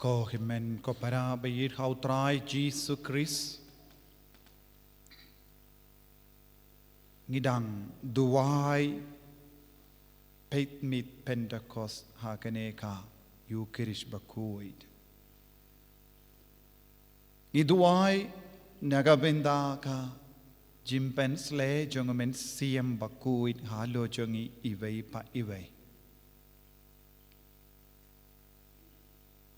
Ko himen ko para bayir hautrai Jesus Christ. Ngidang duwai peit mit Pentecost hakaneka Eucharist bakuid. Iduai nagabenda ka jimpens le jongamen siem bakuid halo jongi iwei pa iwei.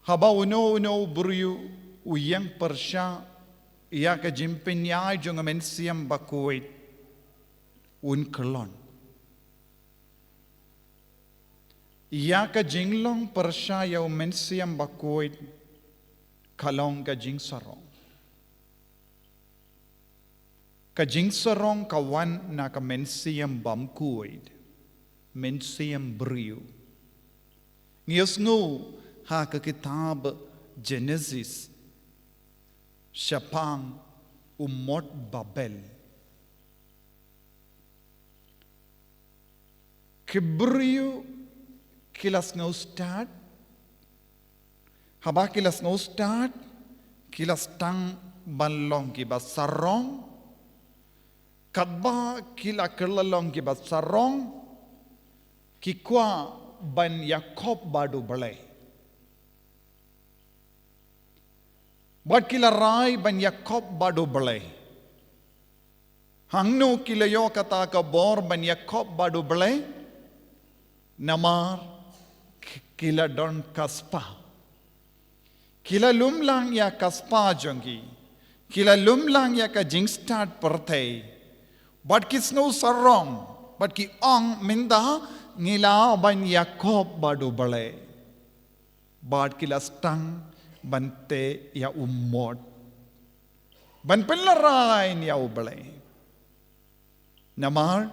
Haba uno buriu uyang persya ia ka jimpenyai jongamen siem bakuid un kelon. Ia ka jinglong persya yau men siem bakuid kalong ka jing sarong. Ka jing sarong kawan na ka men siem bamkuid men siem buriu. Ngiyos ngu ha ka kitab Genesis Syapang umot Babel Kibriu kilas ngau start haba kilas ngau start kilas tang banlong ki basarong kadba kila kelalong ki basarong ki kwa ban Yakob badu balai. Bad kila rai ban Yakob badu balai. Hangnu kila yo kata ka bor ban Yakob badu balai. Namar kila don kaspa. Kila lumlang ya kaspa jongi. Kila lumlang ya ka jingstad pertai. Bad kisno sarong. Bad ki ong minda ngila ban Yakob badu balai. Bad kila stang bante ya umot. Ban penlarai ni ya ubalai. Namar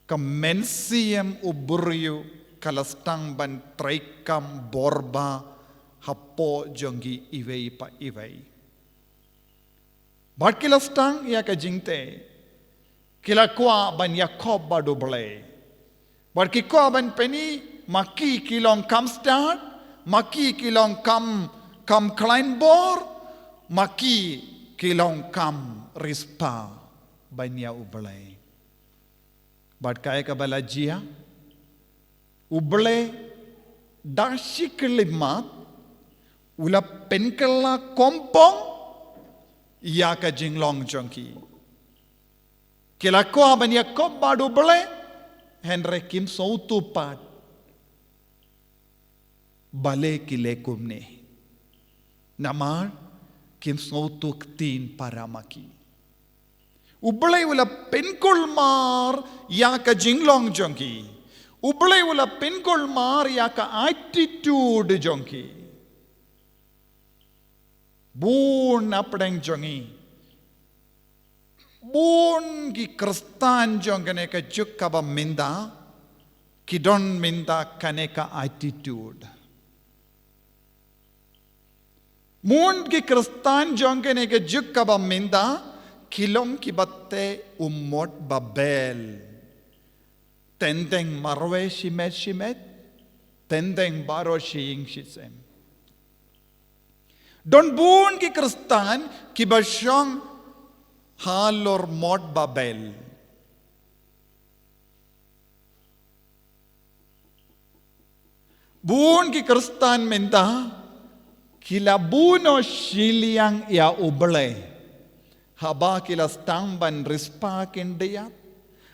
kamensiem uburiu kalastang ban traikam borba hapo jongi iwei pa iwei. Bad kilastang ya ka jingte kila kwa ban Yakob badu balai. Bad ki kwa ban peni maki kilong kamstad maki kilong kam klein bor, maki kilong kam rispa banya ubalay. Bad kaya ka balajia, ubalay dashi kilimat, ula penkala kompong, iya ka jinglong jongki. Kila ko banya kop badu ubalay, Henry Kim Soutupad. Bale kilekum ne. Namar kim snautuk tin paramaki. Ublay wala penkol mar ya ka jinglong jongki. Ublay wala penkol mar ya ka attitude jongki. Bun apdeng jongi. Bun ki kristan jongane ka juk kaba minda. Kidon minda kaneka attitude. Mun ki kristan jongke ne ke juk kaba minda kilong ki batte umot Babel. Tendeng marwe shimet tendeng baro shing shitsem. Don bun ki kristan ki basyong halor mod Babel. Bun ki kristan minda kila buno siliang ya ublay. Haba kila stang ban rispa kindiyat.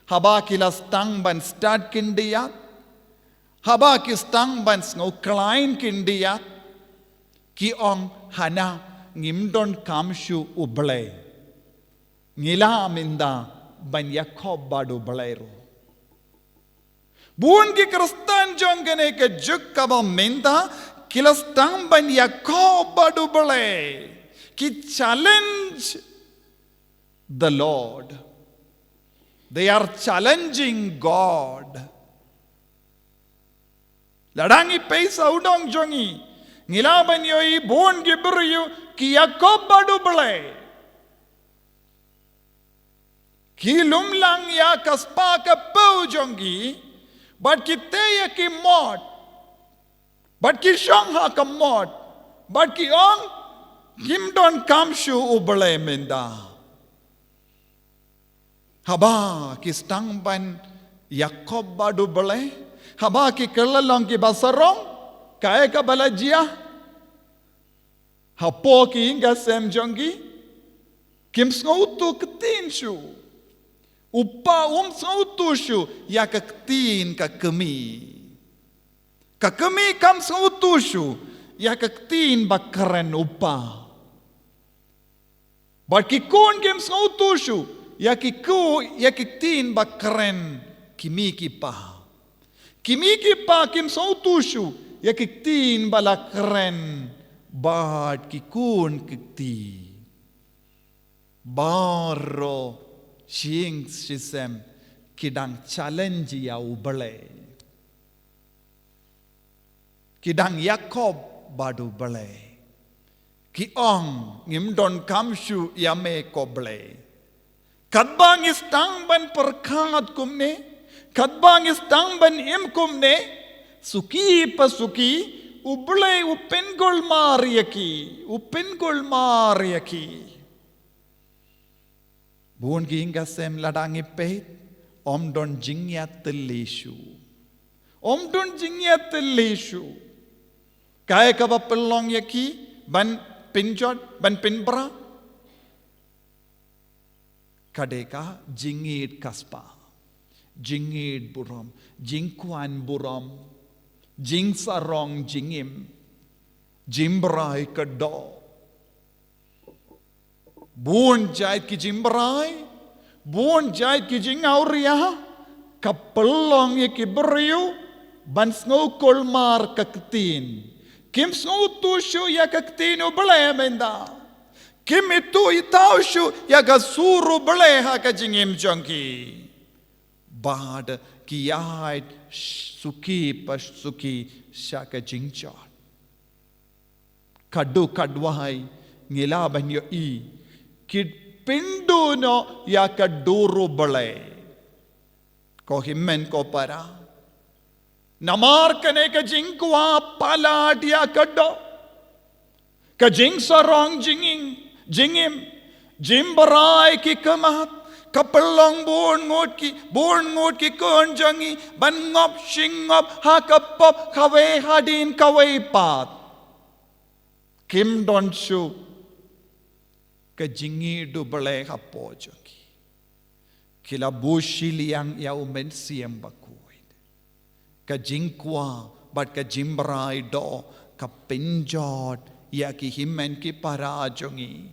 Haba kila stang ban stad kindiyat. Haba ki stang ban sngo klein kindiyat. Ki ong hana ngimdon kamshu ublay. Ngila minda ban Yakob badu ublay ro. Buon ki kristan jongane ke juk kaba minda kilastang ban Yakob badu balay ki challenge the Lord. They are challenging God. Ladangi paisa udong jongi ngilaban yoi bon giburiyu ki Yakob badu balay ki lumlang ya kaspa ka pau jongi but ki teya ki mod But ki shong ha kamot. But ki ong kim don kam shu ubale Mynta. Haba ki stang ban Yakob badu bale. Haba ki kelalong ki basarong. Kaya ka balajia. Hapo ki inga sem jongi. Kim snautu ketin shu. Upa snautu shu. Ya ketin ka kemi. Ka kemi kam snautu shu. Ya ketin bakaren upa. But ki kun kim snautu shu. Ya ketin bakaren kimi ki pa. Kimi ki pa kim snautu shu. Ya ketin balakren. But ki kun kiti. Baro shing shisem kidang challenge ya ubale. Kidang Yakob badu bale. Ki ong ngimdon kamshu yame koble. Kadbang istang ban perkangat kumne. Kadbang istang ban im kumne. Suki pasuki. Ubale upengol mariaki. Upengol mariaki. Buon ki inga sem ladang ipet. Om don jingya telishu. Om don jingya telishu. Kaya ka ba pelong yaki. Ban pinjot. Ban pinbra. Kadeka jingid kaspa. Jingid buram. Jingkuan buram. Jingsarong jingim. Jimbrai kado. Buon jait ki jimbrai. Buon jait ki jingauria. Kapelong ye ki beriu. Ban snow kolmar kaketin. Kim snow tushu ya kaketin ubale Mynta. Kim itu itaushu ya gasuru beleha ka jingim jongki. Bad ki yait suki pasuki syaka jingchot. Kadu kadwai ngilaban yo i. Kid pindu no ya kaduru bale. Ko himmen ko para. Namar kane ka jingkwa palat ya kado. Ka jing sarong jingim. Jimbarai ki kamat. Kapelong born ngot ki kon jangi. Ban ngop shingop hakapop kawe hadin kawe pat. Kim don shu. Ka jingi du bale hapo joki. Kila bushili yang ya umen siyem bakuid. Ka jingkwa but ka jimbrai do ka pinjot ya ki himmen ki para jongi.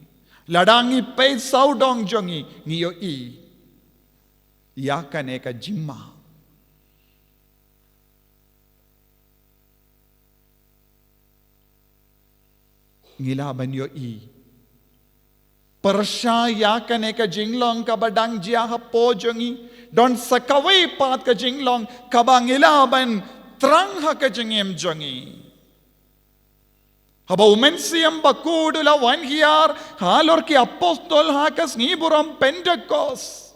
Ladangi pe saudong jongi ngiyo i. Ya kane ka Jingma. Ngilaban yo i. Persya ya kane ka jinglong ka badang jia hapo jongi. Don sakaway pat ka jinglong ka bangilaban trang ha ka jingim jongi. Haba umensiyam bakudula wan hiyar halor ki apostol hakas ngiburam Pentecost.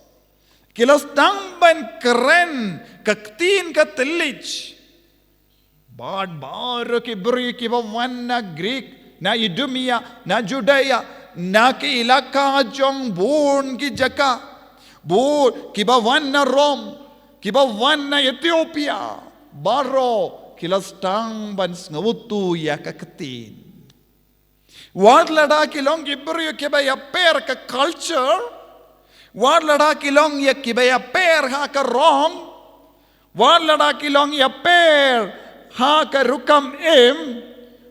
Kilas tangban keren kaktin ka telich. Bad baro ki beri ki bawan na Greek na Idumia na Judea. Na ki ilaka jong buon ki jaka. Buon ki bawan na Rome. Ki bawan na Ethiopia. Baro kilas tangban ngawutu ya kaketin. Wad lada kilong Ibrio kibaya per ka culture. Wad lada kilong ya kibaya per ha ka Rome. Wad lada kilong ya per ha ka rukam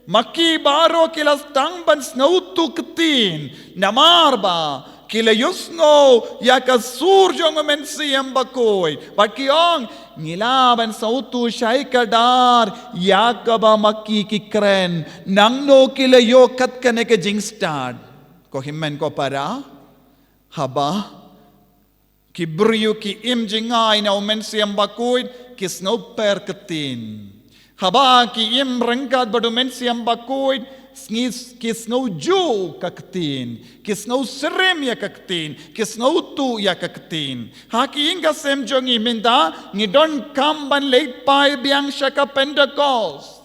Maki baro kilas tangban snautu ketin. Namarba kila yusno ya ka surjong mensiyam bakoy. Bakiong ngilaban sautu syai kadar yakaba maki ki kren. Nangno kila yo kat kane ka jingstad. Ko himmen ko para. Haba. Kibriyo ki imjingay na umensiyam bakoy. Kisno per ketin. Haba ki im rengkat badumen siam bakuid kis ngau ju kaktin kis ngau serem ya kaktin kis ngau tu ya kaktin haki inga sem jongi Mynta ngidon kamban late pai biang shaka Pentecost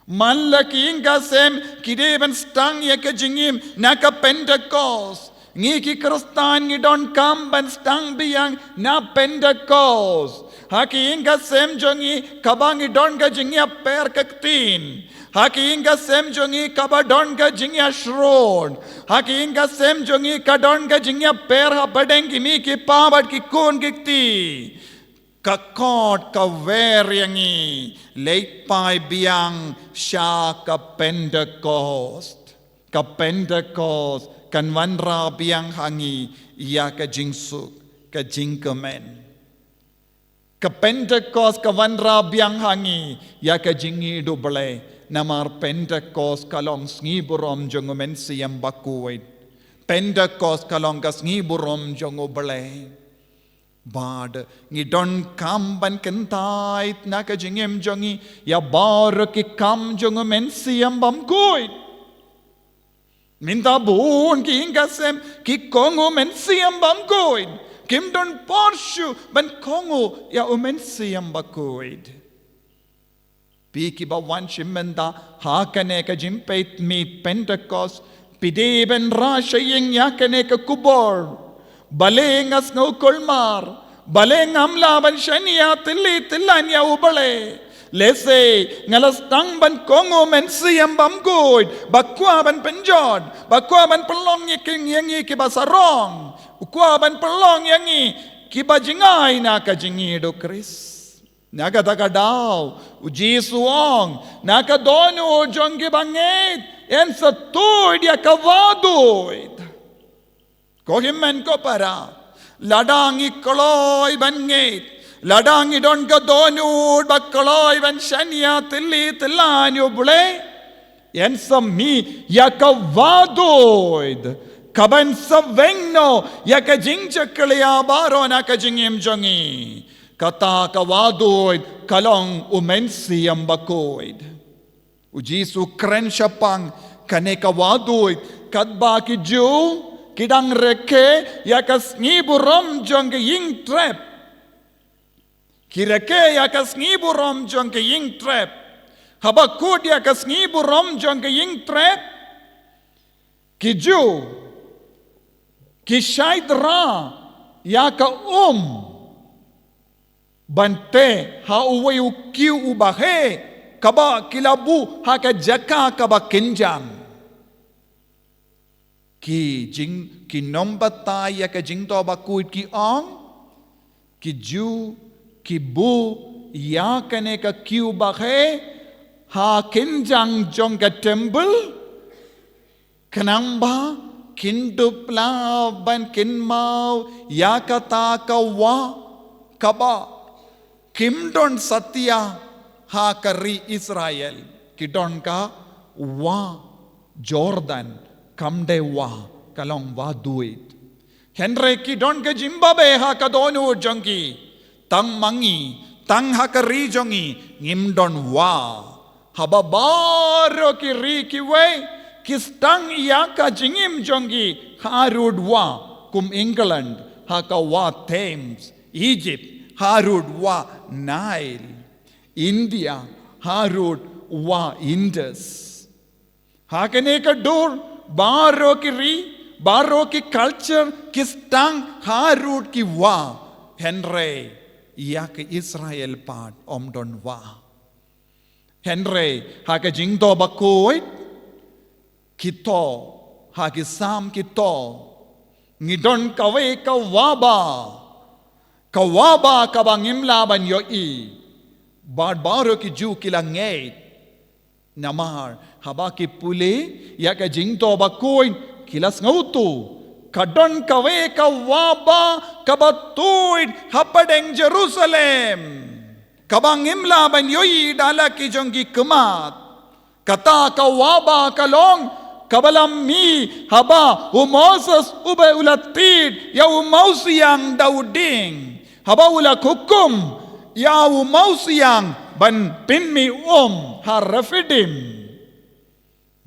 Malaki inga sem kideben stang ya ka jingim na ka Pentecost. Ngi ki Kristan ngi don kam ban stang biyang na Pentecost. Haki inga sem jongi kabangi don ka jingya per kaktin. Haki inga sem jongi kaba don ka jingya shrod. Haki inga sem jongi ka don ka jingya per ha badengi mi ki pabat ki kun kikti. Kakot ka veriangi leitpai biang sya ka Pentecost. Ka Pentecost kan wanra biang hangi ya ka jingsuk ka jingkemen. Ka Pentecost ka wanra biang hangi ya ka jingi duble namar Pentecost kalong sngiburom jongumen siyam bakuit. Pentecost kalong ka sngiburom jongubele. Bad ngi don kam ban kentait na ka jingem jongi ya bar ki kam jongu mensiam bam kuit. Mynta bun ki ingasem ki kongo mensiam bam kuit. Kim don porshu ban kongo ya umensiam bakuit. Pi ki ba wan shimenda hakane ka jimpeit mi Pentecost pideben rashaying yakane ka kubor. Balengas ngau kolmar, baleng amla ban shania tili tilanya ubale. Lese ngalas tang ban kongo men siyam bam good, bakwa ban penjod, bakwa ban pelong yiking yangi kibasarong, ukwa ban pelong yangi kibajingay na kajingi do Chris. Nakataka daw, uji suong, nakadono jong gibangit, en sa tuid ya kavadoid. Kohimen ko para ladangi koloy bangit ladangi don ka donud bakoloy ban shania tili tilanyo bule yen sami yakavadoid kaban sa vengno yakajingchakliya baro na kajingim jongi kata kavadoid kalong umensi ambakoid ujisu krenshapang kanekavadoid kadba ki Jew Kidang reke yakas ngiburom jong ke ying trap. Kireke yakas ngiburom jong ke ying trap. Habakud yakas ngiburom jong ke ying trap. Kiju kishaidra yaka bante ha uwe ukiu ubahe kaba kilabu haka jaka kaba kenjang. Ki nombata ya ka jing to bakuit ki ong ki ju ki bu ya kane ka kiu bakhe ha kinjang jong ka temple kanamba kindupla ban kinmau ya ka ta ka wa kaba kimdon satya ha kari Israel kidon ka wa Jordan kamde wa kalong wa duit henre ki don ke Zimbabwe ha ka donu jongi tang mangi tang ha ka ri jongi ngim don wa hababaro ki ri ki we ki stang ya ka jingim jongi harud wa kum England ha ka wa Thames Egypt harud wa Nile India harud wa Indus ha kane ka dur Baro ki ri, baro ki culture, ki stang, harut ki wa, henre, iya ki Israel part, omdon wa. Henre, ha ka jingdo bakoit, kito, ha ki sam kito, ngidon kawe kawaba kabangimla ban yo I, baro ki ju kilangait, namar, habaki pule ya ka jingto bakoin kilas ngautu kadon kawe ka waba kabatuid hapadeng Jerusalem kabang imla ban yoi dala ki jongi kemat kata ka waba kalong kabalam mi haba Moses ube ulatid ya mausiang Dauding haba ulak hukum ya mausiang ban pinmi harafidim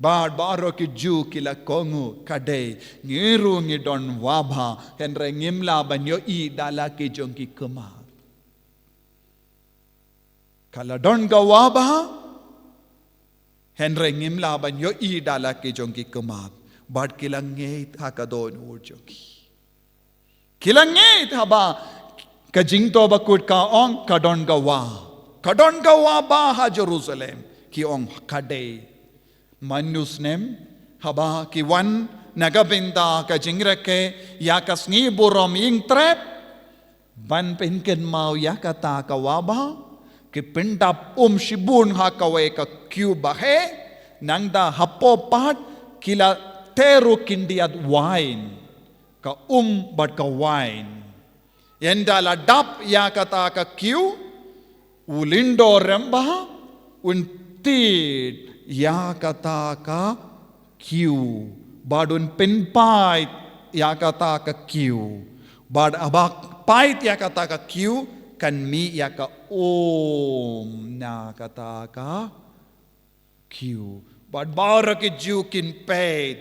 baro ki ju kila kongu kade ngiru ngidon wabha henre ngimla banyo I dala ki jongki kema kala don ga wabha Henry ngim laban yo I dala ki jong ki kemat. Bad kilang ngeit hakadon ur jong ki. Kilang ngeit haba ka jingto bakut ka ong kadon gawa. Kadon gawa ba ha Jerusalem ki ong kade. Manusnem haba ki wan nagabinda ka jingreke yakas ngi burom ing trep ban pinken mau yakata kawaba ki pindap shibun ha kawe ka cuba he nangda hapopat kila teru kindiat wine ka bad ka wine yenda la dap yakata ka kiu ulindo remba untid yakata ka kiu badun pinpait yakata ka kiu bad abak pait yakata ka kiu kan mi yaka na kata ka kiu bad bara ki ju kin pait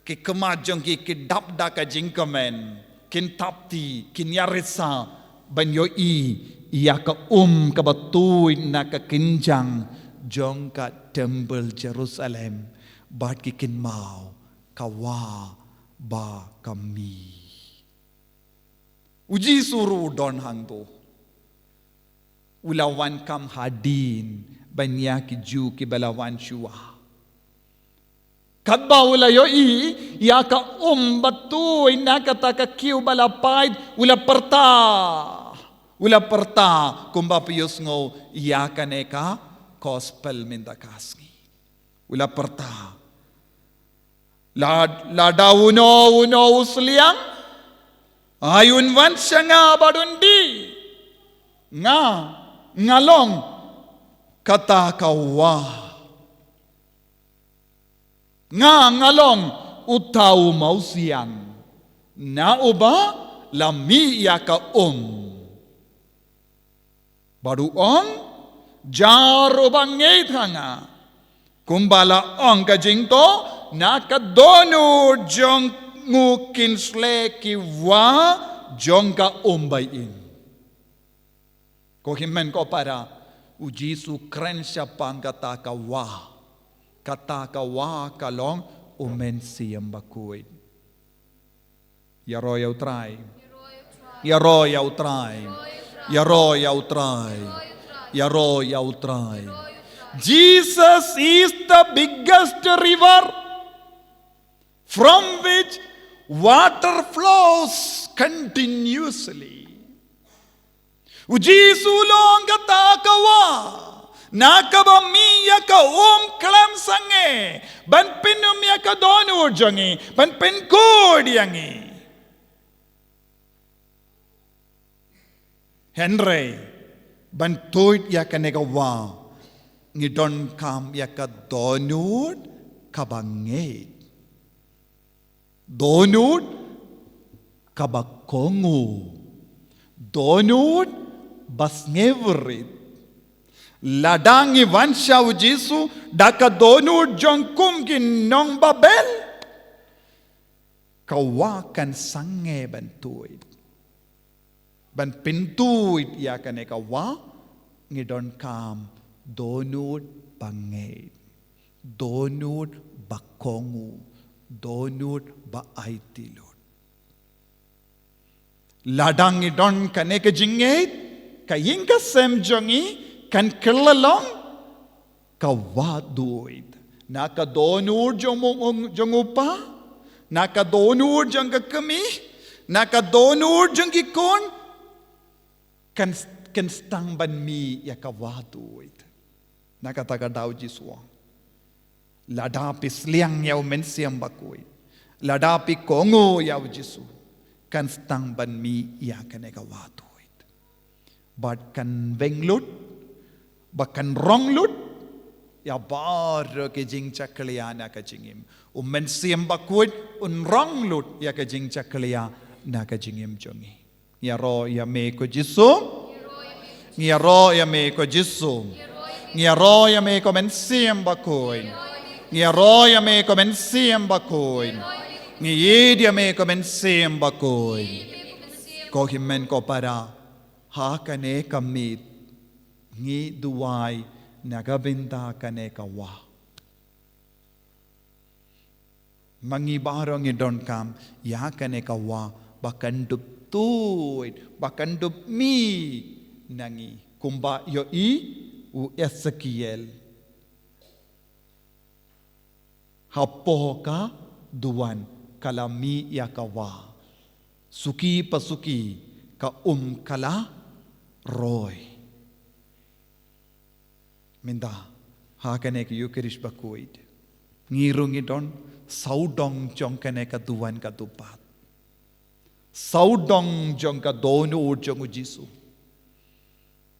ki kemat jong ki dap da ka jingkamen kin tapti kin yarisa ban yo I yaka ka batui na ka kinjang jong ka temple Jerusalem bad ki kin mau kawa ba kami uji suru don hangto ulawan kam hadin banya ki ju ki balawan shua kadba ula yo I yaka batui na kata ka kiu balapait ula perta kumba piyos ngo yaka neka gospel Mynta kasngi ula perta la dauno usliang ayun wan nga badundi ngalong kata kawa ngalong utau mausiang na uba lami yaka baru jar ubang ngeit hanga kumbala ka jingto nakadonu jong ngukin sleki wa jong ka umbayin. Ko himen ko para uji su kren siya pang kata kawa kalong umen siyang bakuid. Yaro yaw try. Yaro yaw try. Yaro yaw try. Yaro yaw try. Jesus is the biggest river from which water flows continuously. Uji sulong kata kawa nakaba miya ka klam sange ban pinum ya ka donu jangi ban pin kod yangi Henry ban toit ya ka negawa ngidon kam yaka donut kabangit donut kabakongu donut basngeverit ladangi vansha ujisu daka donut jongkum ginong babel kawakan sange bantuit ban pintuit yakan ekawa ngidon kam donut bangay, donut bakongu, donut baaitilot. Ladang idon kane ke jingait, kaying ka sem jongi, kan kelalong, kawaduid. Naka donut jongupa, naka donut jong kami, naka donut jong kikon, kan stang ban mi ya kawaduid. Nakataga daw jiswa. Ladapi sliang yaw mensiam bakui. Ladapi kongo yaw jisu. Kan stang ban mi ya kanega watuit. But kan venglut, bakan ronglut, ya bar ke jing chakliya na ka jingim. Mensiam bakui ronglut ya ka jing chakliya na ka jingim jongi. Ya ro ya me ko jisu. Ya ro ya me ko jisu. Nia roya me comenciem bacoin. Nia roya me comenciem bacoin. Nia me comenciem bacoin. Ko himen ko para hakane kamit ngi duwai nagabinda kane kawa. mangibarong idon kam yakane kawa bakandup tuit bakandup mi nangi kumba yo I u Ezekiel hapoka duan kalami yakawa suki pasuki ka kala roy Mynta hakane ka Eucharist bakuid ngirung idon saudong jong kane ka duan ka tupat saudong jong ka donu jong u Jisu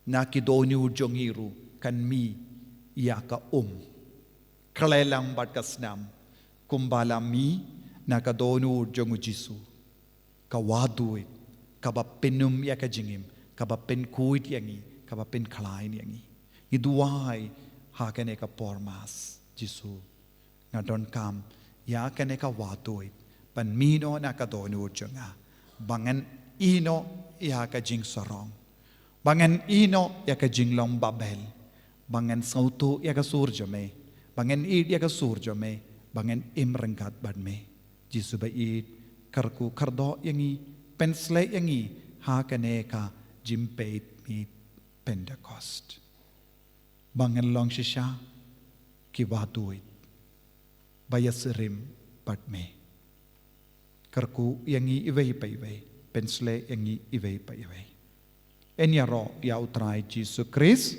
naki donu jong iru kan mi yaka kalelang bat kasnam kumbala mi naka donu jong u Jisu kawaduit kabapenum yaka jingim kabapen kuit yangi kabapen klain yangi iduai hakane ka pormas Jisu ngadon kam yakane ka waduit pan mino naka donu jonga bangan ino yaka jing sorong bangan ino yaka jinglong babel bangan sautu yaka surjome bangan id yaka surjome bangan imrengkat badme Jisu bait karku kardo yangi pensle yangi hakane ka jimpeit mit Pentecost bangan long shisha kiwatuit bayasirim badme karku yangi iwei pa iwei pensle yangi iwei pa iwei enyaro ya utrai Jisu Christ